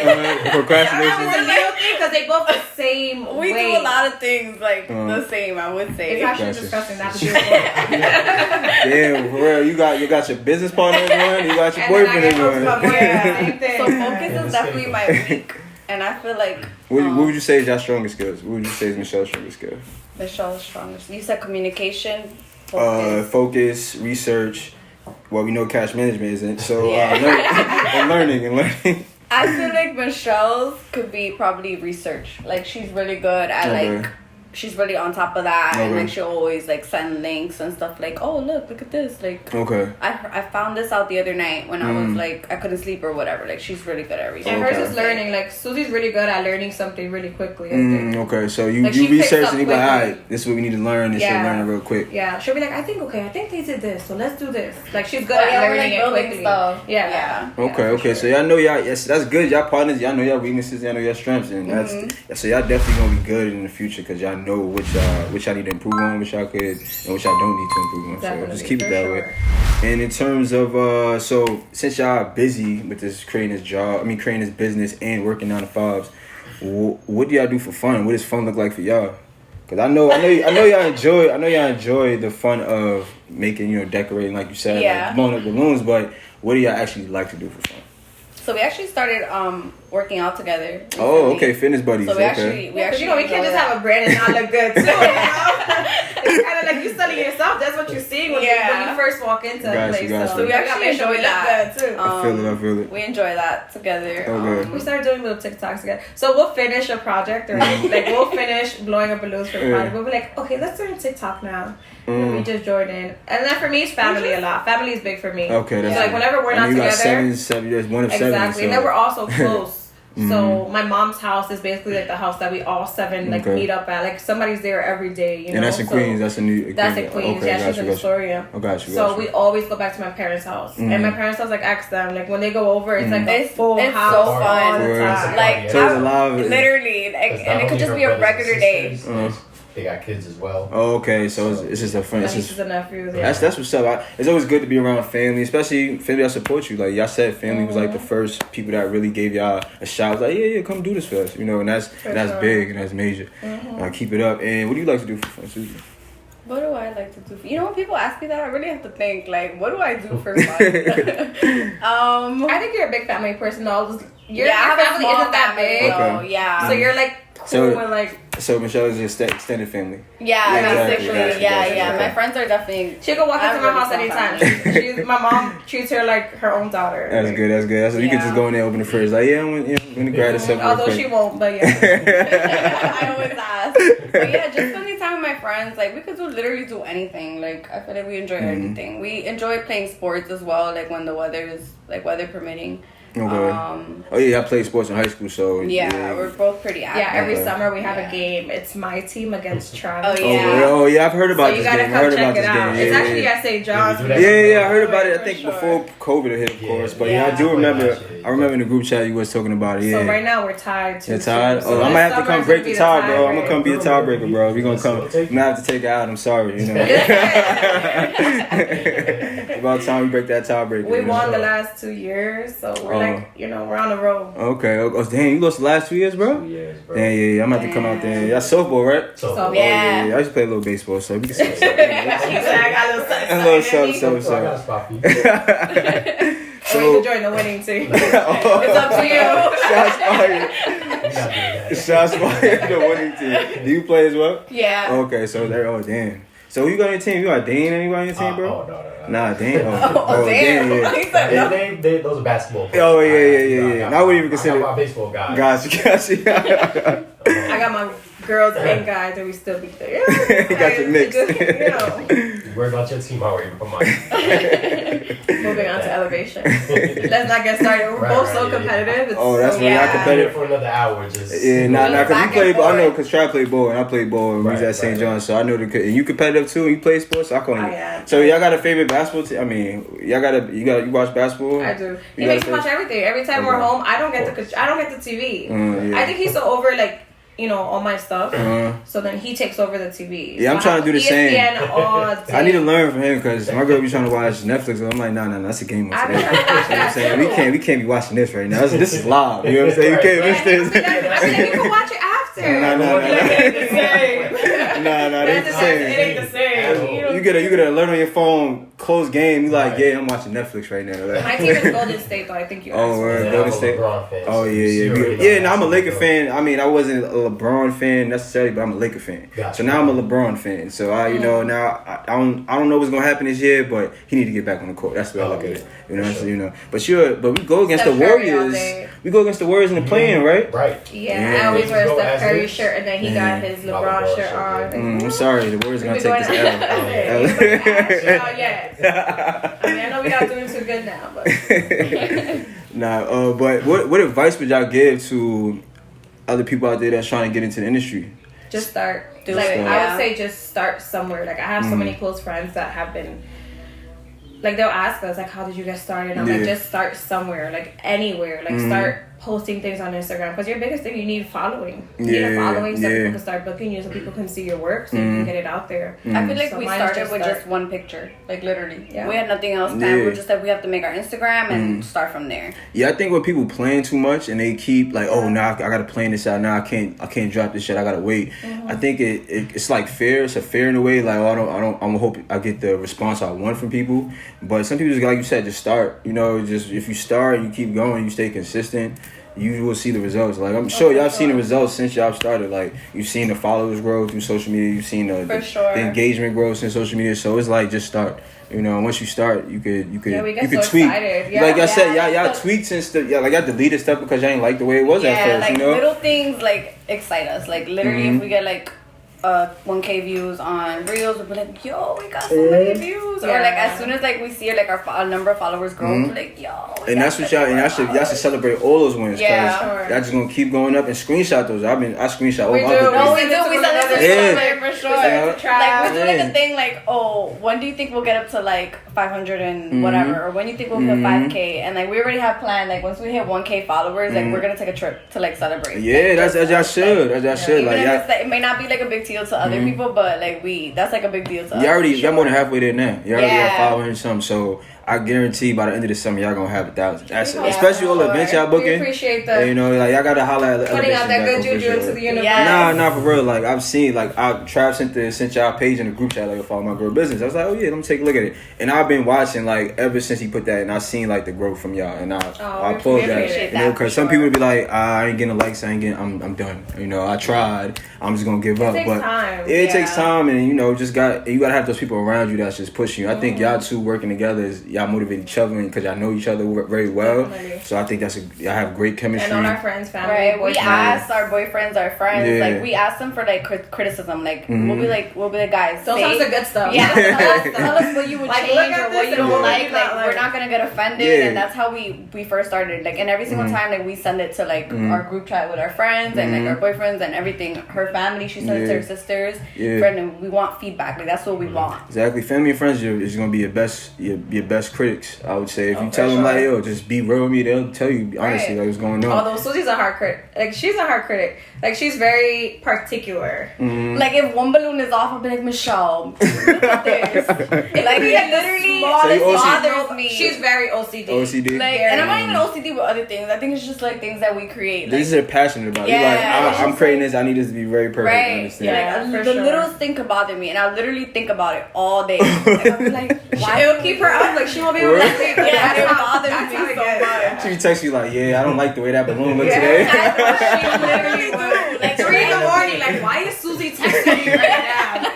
Procrastination.
I don't know if it's a Leo thing because they both the same
We
way.
do a lot of things like the same. I would say
it's actually disgusting. That's
Damn, for real. You got your business partner in one, you got your boyfriend in one.
So focus is definitely my weak, and I feel like.
What would you say is your strongest skills? What would you say is Michelle's strongest skill?
Michelle's strongest. You said communication.
Focus, research. Well, we know cash management isn't. So learning.
I feel like Michelle's could be probably research. Like she's really good at like. She's really on top of that, and like she'll always like send links and stuff like, oh look at this, like I found this out the other night when I was like I couldn't sleep or whatever. Like she's really good at research.
And hers is learning. Like Susie's really good at learning something really quickly.
Okay, so you research and you be like, alright, this is what we need to learn. This should learn it real quick.
Yeah, she'll be like, I think they did this, so let's do this. Like she's good at learning it quickly.
Stuff.
Yeah.
Okay. So y'all know yes, that's good. Y'all partners, y'all know y'all weaknesses, y'all know y'all strengths, and that's so y'all definitely gonna be good in the future because y'all know which y'all need to improve on, which y'all could, and which y'all don't need to improve on.
Definitely,
so just keep it that way. And in terms of so since y'all busy with this creating this business and working 9 to 5s, what do y'all do for fun? What does fun look like for y'all? Cause I know y'all enjoy the fun of making, decorating like you said, like blowing up balloons. But what do y'all actually like to do for fun?
So we actually started working out together recently.
Oh, okay, fitness buddies.
So we actually
we can't just have a brand and not look good too. It's kind of like you selling yourself. That's what you're seeing when you first walk into a place.
So we actually enjoy that
too.
I feel it.
We enjoy that together.
Okay.
We started doing little TikToks together. So we'll finish a project, or like we'll finish blowing up balloons for a project. We'll be like, okay, let's do a TikTok now. And we just join in. And then for me, it's family a lot. Family is big for me.
Okay, that's
so like whenever we're not
you
together,
got seven, one of seven.
Exactly, and then we're also close. So my mom's house is basically like the house that we all 7 like meet up at. Like somebody's there every day,
And that's in Queens. That's in Queens.
That's in Queens.
Okay,
she's in Astoria.
Oh, got you.
So we always go back to my parents' house, and my parents' house like ask them like when they go over, it's like a full house.
So fun. Like
literally,
and it could just be a regular day.
They got kids as well.
Oh, okay, so it's just a friend.
Nieces and nephews.
That's what's up. It's always good to be around family, especially family that support you. Like y'all said, family was like the first people that really gave y'all a shout. Like yeah, come do this for us, and that's big and that's major. Keep it up. And what do you like to do for fun, Susii?
What do I like to do? When people ask me that, I really have to think. Like, what do I do for fun?
I think you're a big family person. Your family isn't that big.
Okay.
So you're like cool with like.
So Michelle is just extended family.
Yeah, basically. Yeah. My friends are definitely.
She can walk into my house anytime. My mom treats her like her own daughter.
That's good. So you can just go in there, open the fridge, like I'm gonna grab this stuff.
Although she won't, but yeah.
I always ask. But yeah, just spending time with my friends. Like we could literally do anything. Like I feel like we enjoy everything. We enjoy playing sports as well. Like when the weather is weather permitting.
Okay. I played sports in high school, so
yeah, we're both pretty active.
Yeah, every summer we have a game. It's my team against Trump.
Oh yeah,
I've heard about this game.
So you gotta come check it out. It's actually at St. John's.
Yeah, I heard about it. I think before COVID hit, of course. But I do remember. I remember in the group chat you was talking about it. Yeah.
So right now we're tied.
You're tied? Oh, I might have to come break the tie, bro. I'm gonna come be a tiebreaker, bro. We gonna come. I'm gonna have to take it out. I'm sorry, About time we break that tiebreaker.
We won the last 2 years, so we're we're on the road.
Okay. Oh, damn, you lost the last 2 years, bro?
2 years, bro.
Yeah. I'm gonna have to come out there. Y'all softball, right?
Softball.
Yeah.
I used to play a little baseball, so we can see what's up.
I got a little something.
So.
I got a spot for you.
So you can join the winning team.
It's up to you.
Shots fired. The winning team. Do you play as well?
Yeah.
Okay, so they're damn. So who you got on your team? You got Dane anybody on your team, bro?
No.
Nah, Dane.
Damn.
Those are basketball players.
Oh yeah. I wouldn't even consider.
I got my baseball guys.
Gotcha.
I got my girls and guys, and we still be there.
You got your mix.
Worry about your team already for mine.
Moving on to Elevation. Let's not get started. We're both so competitive. It's
that's when y'all competitive
for another hour. Just
nah, because you play. I know because Try played ball and I played ball and we was at St. John's, so I know and you competitive too. And you play sports, so I call you. So y'all got a favorite basketball team? I mean, you watch basketball?
I do. He makes me watch everything. Every time we're home, I don't get the TV. I think he's so over all my stuff. So then he takes over the TV.
Yeah, I'm trying to do the same.
I
need to learn from him because my girl be trying to watch Netflix. And I'm like, nah, that's a game on today. You know what I'm saying? We can't be watching this right now. This is live. You know what I'm saying? You can't miss this.
I mean, you can watch it after.
No.
It ain't the same.
Nah, it ain't the same.
It ain't the same.
You get an alert on your phone, close game. You like, I'm watching Netflix right now.
My team is Golden State, though. I think you.
Golden State. Oh yeah. No, I'm a Laker fan. I mean, I wasn't a LeBron fan necessarily, but I'm a Laker fan.
Gotcha.
So now I'm a LeBron fan. So now I don't know what's gonna happen this year, but he need to get back on the court. That's the way I look at it. But we go against the Warriors. We go against the Warriors in the play-in, right?
Right.
Yeah. I always wear a Steph Curry shirt, and then he got his LeBron shirt on.
I'm sorry, the Warriors are gonna take this L.
I mean, I know we're not doing too good now, but
but what advice would y'all give to other people out there that's trying to get into the industry?
Just start. I would say just start somewhere. I have so many close friends that have been. They'll ask us, how did you get started? I'm just start somewhere, anywhere. Start posting things on Instagram. Because your biggest thing, you need following. You need a following so people can start booking you, so people can see your work, so you can get it out there.
I feel like we started with just one picture. Literally. Yeah. We had nothing else planned. We were just we have to make our Instagram and start from there.
Yeah, I think when people plan too much and they keep I gotta plan this out. Now I can't drop this shit. I gotta wait. I think it's fair. It's a fair in a way. I'm hope I get the response I want from people. But some people just like you said, just start. Just if you start, you keep going, you stay consistent, you will see the results. I'm sure y'all seen the results since y'all started. You've seen the followers grow through social media. You've seen the engagement grow since social media. So it's just start. Once you start, you could tweak.
Excited. Yeah.
Like I said, y'all tweaked since y'all deleted stuff because y'all ain't like the way it was at first.
Little things excite us. Literally, if we get 1K views on Reels, we'll be like, yo, we got so many views. Or as soon as we see our number of followers grow, we're like, yo.
And that's what y'all should celebrate all those wins. Y'all just gonna keep going up and screenshot those. I screenshot all my
videos. We do. We celebrate for sure.
We
do a thing when do you think we'll get up to 500 and whatever, or when you think we'll hit 5K? And we already have planned once we hit 1K followers, we're gonna take a trip to celebrate.
Yeah, that's as y'all should.
It may not be a big deal to other people, but that's a big deal to us.
Y'all more than halfway there now. You already got 500 something. So I I guarantee by the end of the summer y'all gonna have 1,000. Especially all the events y'all booking.
We appreciate that.
You know, like y'all gotta holler at
putting out that good juju into the universe.
Nah, for real. Like I've seen, like Trav sent y'all page in the group chat, like follow my girl business. I was like, oh yeah, let me take a look at it. And I've been watching like ever since he put that, and I've seen like the growth from y'all, and I applaud that. You know, because some people would be like, I ain't getting the likes, I'm done. You know, I tried. I'm just gonna give up. But it takes time, and you know, you gotta have those people around you that's just pushing you. I think y'all two working together is y'all motivate each other because y'all know each other very well. Definitely. So I think y'all have great chemistry.
And all our friends, family,
right? We ask our boyfriends, our friends, like we ask them for like criticism. Like we'll be like guys,
don't tell us the good stuff.
Yeah, tell us what you would change or what you don't like. Like we're not gonna get offended, and that's how we first started. Like, and every single time, like we send it to like our group chat with our friends and like our boyfriends and everything. Her family, she sent it to her sisters. Friend, and we want feedback. Like that's what we want.
Exactly, family and friends is gonna be your best critics. I would say if you tell them like, yo, just be real with me, they'll tell you honestly like what's going on.
Although Susie's a hard critic, like she's a hard critic. Like she's very particular.
Like if one balloon is off, I'll be like, Michelle, look at this. Like literally bothers me.
She's very OCD.
Like, and I'm not even OCD with other things. I think it's just like things that we create.
Like, they're passionate about it.
Yeah,
like I'm creating this. I need this to be very perfect.
Right. Yeah. Like, the littlest thing could bother me, and I literally think about it all day. Like, I'll be like, why?
It'll keep her up. Like she won't be able to sleep.
Yeah, it bothers me so much.
She text you like, yeah, I don't like the way that balloon looks today.
She literally do. Like
3 in the morning. Like, why is Susie texting me right now?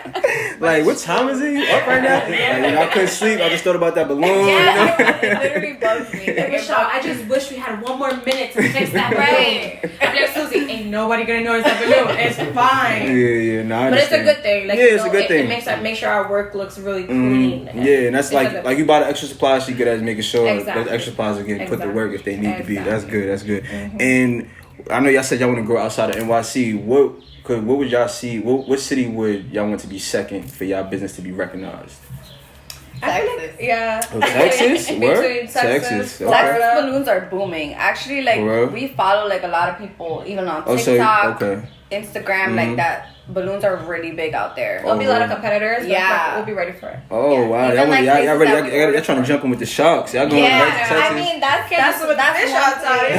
Like, what time is it? You up right now? Like, you know, I couldn't sleep. I just thought about that balloon.
Yeah, it literally bugs me.
Like, Michelle, I just wish we had one more minute to fix that balloon. I'm like, Susie, ain't nobody gonna notice that balloon. It's fine.
Yeah, no,
but it's a good thing. Like,
it's a good thing.
It makes our work looks really clean.
And that's like you buy the extra supplies, she good at making sure those extra supplies are getting put to work if they need to be. That's good. And I know y'all said y'all want to grow outside of NYC. What would y'all see? What city would y'all want to be second for y'all business to be recognized?
Texas.
Yeah.
Oh, Texas? Where?
Texas. Okay. Texas balloons are booming. Actually, like we follow like a lot of people, even on TikTok, Instagram, like that. Balloons are really big out there.
There'll be a lot of competitors.
Yeah,
we'll be ready for it.
Oh wow, y'all trying to jump in with the sharks. Y'all going back to Texas?
I mean that's what the fish outside.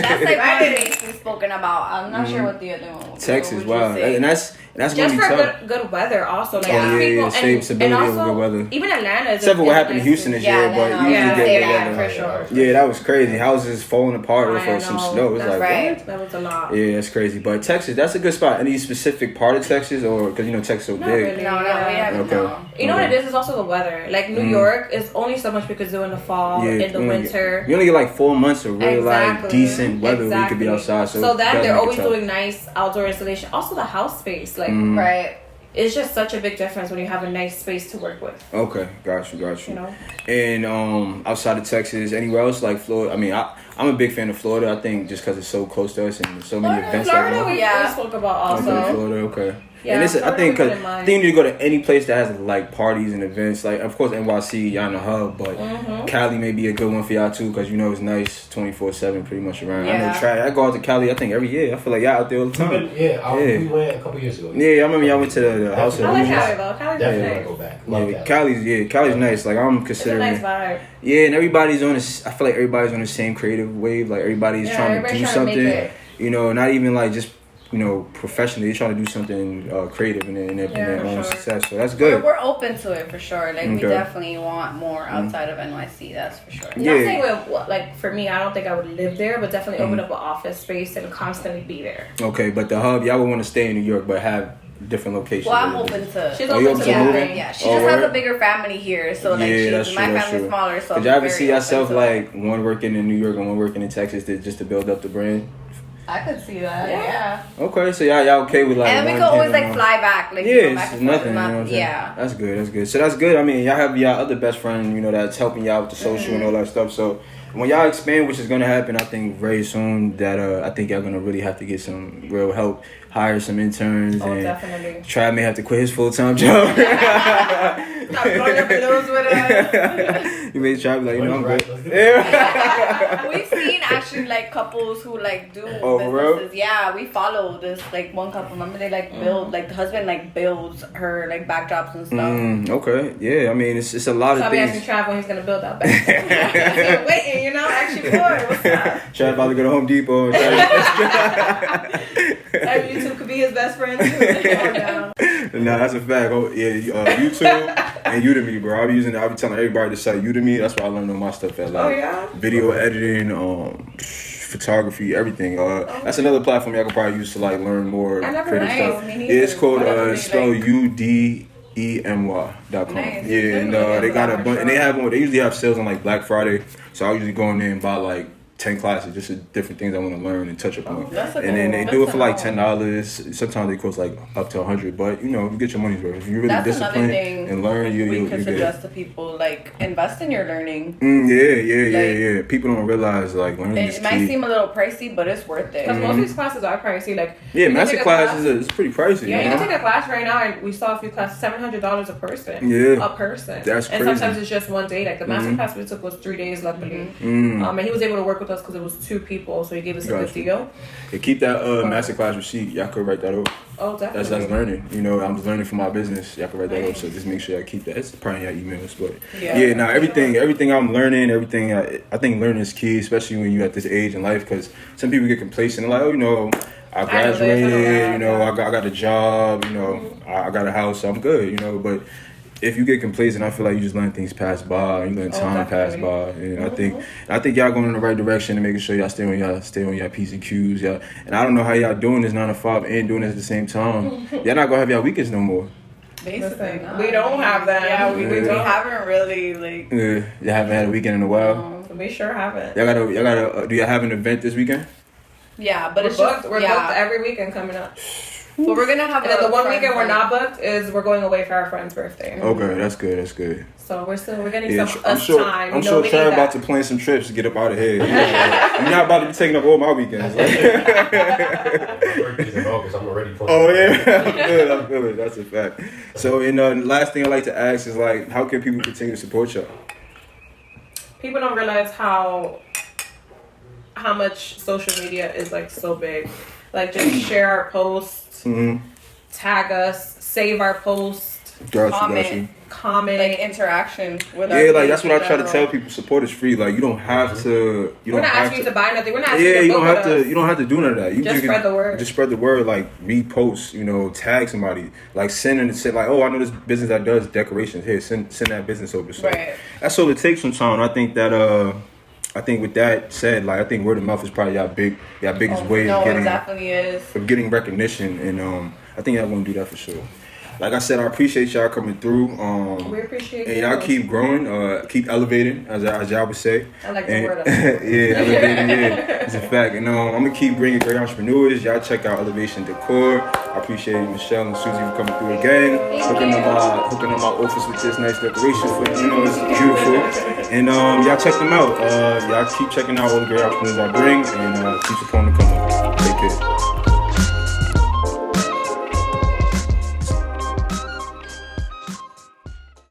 That's like one base we've spoken about. I'm not sure what the other one.
Texas, wow, and that's
just
gonna be
for
tough.
good weather also. Like
Stability
and also,
of good weather.
Even Atlanta.
Except for what happened in Houston this year, but you usually get good weather.
For sure.
Yeah, that was crazy. Houses falling apart over some snow. It was like
right.
What?
That was a lot.
Yeah, that's crazy. But Texas, that's a good spot. Any specific part of Texas, or because you know Texas is so big?
Really,
no, we haven't. No.
You know what it is? It's also the weather. Like New York is only so much we could do in the fall, in the winter.
You only get like 4 months of really like decent weather where you could be outside.
So that they're always doing nice outdoor installation. Also the house space, like
right.
It's just such a big difference when you have a nice space to work with.
Okay, got you.
You know?
And outside of Texas, anywhere else like Florida? I mean, I'm a big fan of Florida. I think just because it's so close to us and there's so many events.
Florida, we spoke about also.
Okay, Florida, okay.
Yeah,
and I think because you need to go to any place that has like parties and events. Like of course NYC, y'all in the hub, but Cali may be a good one for y'all too because you know it's nice 24/7 pretty much around.
Yeah.
I go out to Cali I think every year. I feel like y'all out there all the time.
We went a couple years ago.
Yeah, I remember y'all went to the house of
I like Cali though. Cali's
definitely
nice.
Go back.
Cali's nice. Like I'm considering.
It's a nice vibe.
Yeah, and everybody's on this. I feel like everybody's on the same creative wave. Like everybody's trying to do something. You know, not even like just. You know, professionally, they're trying to do something creative in their own success. So that's good.
We're open to it for sure. Like we definitely want more outside of NYC. That's for sure.
Yeah. Not saying like for me, I don't think I would live there, but definitely open up an office space and constantly be there.
Okay, but the hub, y'all would want to stay in New York, but have different locations.
Well, I'm open to.
She's open to
moving.
Yeah, she just has a bigger family here, so like my family's smaller. So
could y'all ever see yourself like one working in New York and one working in Texas just to build up the brand?
I could see that. Yeah.
Okay, so y'all okay with like?
And we could always like fly back. Like
it's nothing. You know what I'm saying?
Yeah.
That's good. So that's good. I mean, y'all have y'all other best friend, you know, that's helping y'all with the social and all that stuff. So when y'all expand, which is gonna happen, I think very soon, that I think y'all gonna really have to get some real help, hire some interns, and
definitely.
Trav may have to quit his full-time job.
Stop blowing up balloons with us.
You may try like, you know, I'm good.
We've seen actually like couples who like do
for
businesses. Yeah, we follow this like one couple. Remember they like build like the husband like builds her like backdrops and stuff.
Okay, yeah. I mean, it's a lot of
I'll
things.
be asking Trav when he's gonna build that backdrop. Waiting, you know, actually boy, what's up?
Trav about to go to Home Depot.
Every YouTube could be his best friend too.
Nah, that's a fact. Oh yeah, YouTube and Udemy, bro. I'll be telling everybody to site Udemy. That's where I learned all my stuff at. Like, video editing, photography, everything. That's another platform y'all could probably use to like learn more creative stuff. It's called spell UDEMY.com.
Nice.
Yeah, and they got a bunch, and they usually have sales on like Black Friday. So I usually go in there and buy like 10 classes, just different things I want to learn and touch upon. And then they do it for like $10. Sometimes they cost like up to $100, but you know, you get your money's worth. If you really discipline and learn,
we can suggest to people like invest in your learning.
Yeah. People don't realize like learning is key.
It might seem a little pricey, but it's worth it.
Because most of these classes are pricey. Like
master classes is pretty pricey.
Yeah, you can take a class right now, and we saw a few classes, $700 a person.
Yeah,
a person.
That's crazy.
And sometimes it's just one day. Like the master class we took was 3 days, luckily. And he was able to work with us because it was 2 people, so he gave us a good deal.
Yeah, keep that masterclass receipt. Y'all could write that up.
Oh, definitely.
That's learning. You know, I'm just learning for my business. Y'all could write that up. So just make sure y'all keep that. It's probably in your emails, but everything I'm learning, I think learning is key, especially when you're at this age in life. Because some people get complacent and like, oh, you know, I graduated. You know, I got a job. You know, I got a house. So I'm good. You know, but if you get complacent, I feel like you just letting things pass by. You letting time pass by, and I think y'all going in the right direction and making sure y'all stay on your P's and Q's. Y'all, and I don't know how y'all doing this 9 to 5 and doing this at the same time. Y'all not gonna have y'all weekends no more.
Basically,
we don't have that.
Yeah, we haven't really like.
Y'all haven't had a weekend in a while.
We sure haven't.
Y'all gotta. Do y'all have an event this weekend?
Yeah, but
we're booked every weekend coming up.
So we're gonna have.
And then the one weekend we're not booked is we're going away for our friend's birthday.
Okay, that's good.
So we're getting some
I'm sure,
time.
I'm sure Trey about to plan some trips to get up out of here. You're not about to be taking up all my weekends.
My birthday's in August. I'm already planning.
Oh yeah, I feel it. That's a fact. So, the last thing I like to ask is like, how can people continue to support y'all?
People don't realize how much social media is like so big. Like just share our posts. Tag us, save our post, comment,
like interaction with
our like that's what I try to tell people. Support is free. Like you don't have to.
We're not asking you to buy nothing. We're not asking you to
you don't have to do none of that. You
just spread the word.
Just spread the word. Like repost. Tag somebody. Like send like, oh, I know this business that does decorations. Here, send that business over. So that's all it takes sometimes. I think that I think with that said, like I think word of mouth is probably y'all biggest way of getting,
it definitely is.
Of getting recognition, and I think y'all gonna do that for sure. Like I said, I appreciate y'all coming through.
We appreciate
and y'all keep growing, keep elevating, as y'all would say.
I like the word.
Elevating, it's a fact. And I'm gonna keep bringing great entrepreneurs. Y'all check out Elevation Decor. I appreciate Michelle and Susii for coming through again, hooking up my office with this nice decoration for it's beautiful. And y'all check them out. Y'all keep checking out all the great entrepreneurs I bring, and keep supporting the company. Take care.